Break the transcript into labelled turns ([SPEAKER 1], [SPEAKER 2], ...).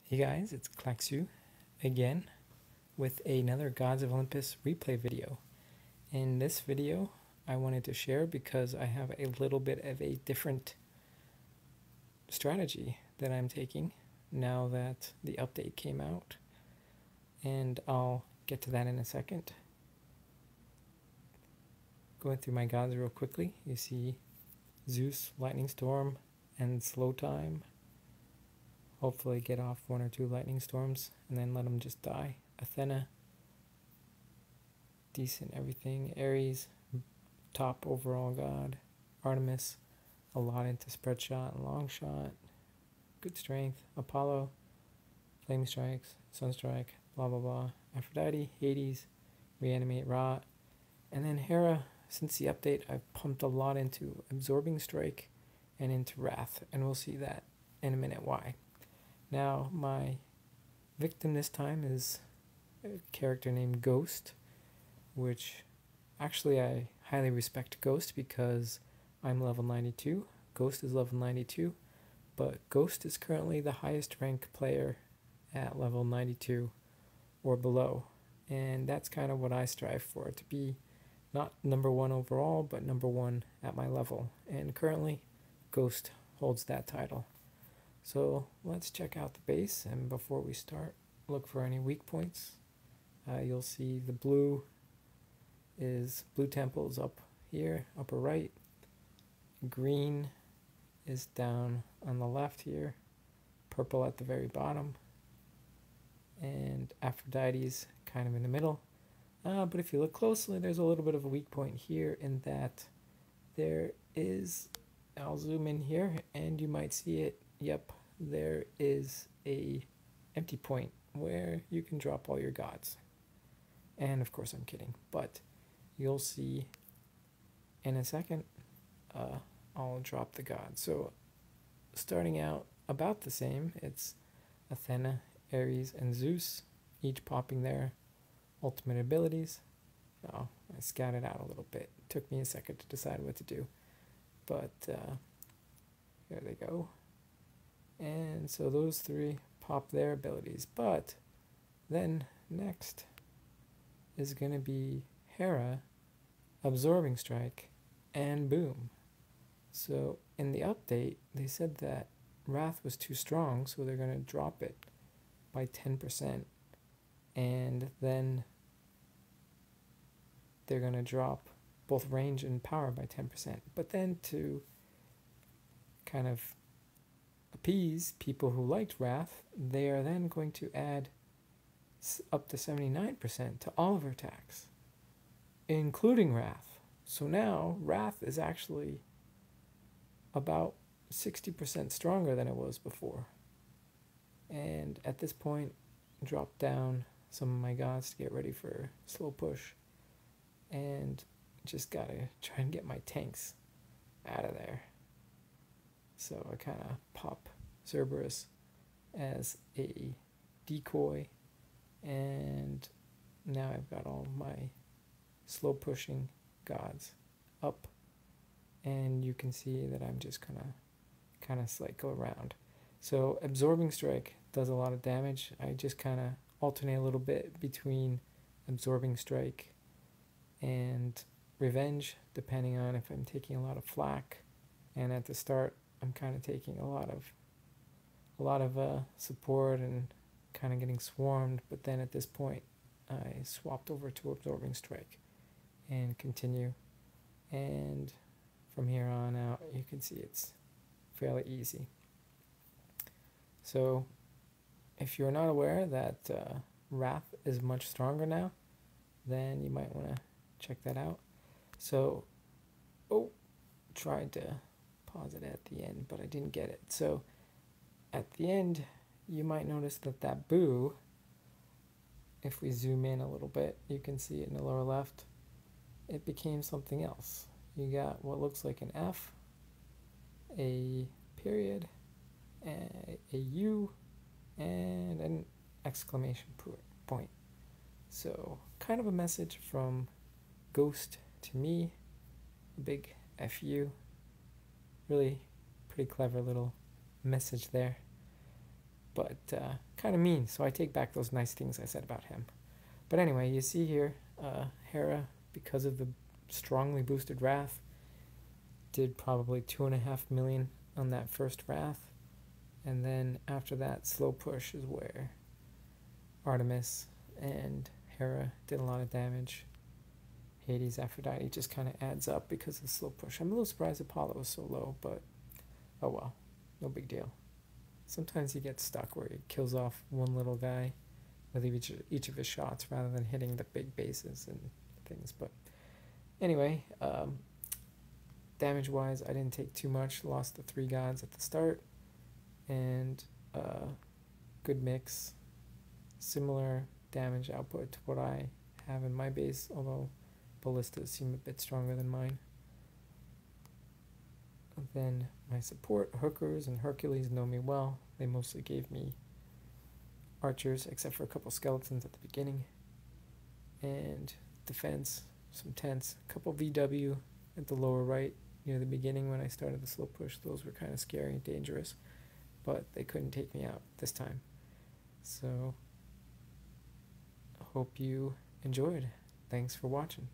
[SPEAKER 1] Hey guys, it's Claquesous again with another Gods of Olympus replay video. In this video, I wanted to share because I have a little bit of a different strategy that I'm taking now that the update came out, and I'll get to that in a second. Going through my gods real quickly, you see Zeus, Lightning Storm, and Slow Time. Hopefully get off one or two lightning storms and then let them just die. Athena, decent everything. Ares, top overall god. Artemis, a lot into spread shot and long shot. Good strength. Apollo, flame strikes, sunstrike, blah blah blah. Aphrodite, Hades, reanimate, rot. And then Hera, since the update, I've pumped a lot into absorbing strike and into wrath, and we'll see that in a minute why. Now, my victim this time is a character named Ghost, which actually I highly respect Ghost because I'm level 92. Ghost is level 92, but Ghost is currently the highest ranked player at level 92 or below, and that's kind of what I strive for, to be not number one overall, but number one at my level, and currently Ghost holds that title. So let's check out the base, and before we start, look for any weak points. You'll see the blue temple is up here, upper right. Green is down on the left here. Purple at the very bottom. And Aphrodite's kind of in the middle. But if you look closely, there's a little bit of a weak point here in that there is, I'll zoom in here and you might see it. Yep, there is a empty point where you can drop all your gods. And of course I'm kidding, but you'll see in a second I'll drop the gods. So starting out about the same, it's Athena, Ares, and Zeus, each popping their ultimate abilities. Oh, I scattered out a little bit. It took me a second to decide what to do, but here they go. And so those three pop their abilities. But then next is going to be Hera, Absorbing Strike, and boom. So in the update, they said that Wrath was too strong, so they're going to drop it by 10%. And then they're going to drop both range and power by 10%. But then to kind of appease people who liked Wrath, they are then going to add up to 79% to all of her attacks, including Wrath. So now Wrath is actually about 60% stronger than it was before. And at this point, drop down some of my gods to get ready for slow push, and just gotta try and get my tanks out of there. So I kind of pop Cerberus as a decoy, and now I've got all my slow pushing gods up, and you can see that I'm just gonna kind of cycle around. So absorbing strike does a lot of damage. I just kind of alternate a little bit between absorbing strike and revenge, depending on if I'm taking a lot of flak, and at the start I'm kind of taking a lot of support and kind of getting swarmed, but then at this point I swapped over to absorbing strike and continue, and from here on out you can see it's fairly easy. So if you're not aware that Wrath is much stronger now, then you might want to check that out. So tried to pause it at the end, but I didn't get it. So at the end, you might notice that boo, if we zoom in a little bit, you can see it in the lower left, it became something else. You got what looks like an F, a period, a U, and an exclamation point. So kind of a message from Ghost to me, a big FU. Really pretty clever little message there. but kind of mean. So I take back those nice things I said about him. But anyway, you see here, Hera, because of the strongly boosted Wrath, did probably 2.5 million on that first Wrath. And then after that, slow push is where Artemis and Hera did a lot of damage. Hades, Aphrodite just kind of adds up because of the slow push. I'm a little surprised Apollo was so low, but oh well, no big deal. Sometimes he gets stuck where he kills off one little guy with each of his shots rather than hitting the big bases and things. But anyway, damage-wise, I didn't take too much. Lost the 3 gods at the start, and good mix. Similar damage output to what I have in my base, although ballistas seem a bit stronger than mine. Then my support, hookers and Hercules, know me well. They mostly gave me archers, except for a couple skeletons at the beginning. And defense, some tents, a couple VW at the lower right near the beginning when I started the slow push. Those were kind of scary and dangerous, but they couldn't take me out this time. So, hope you enjoyed. Thanks for watching.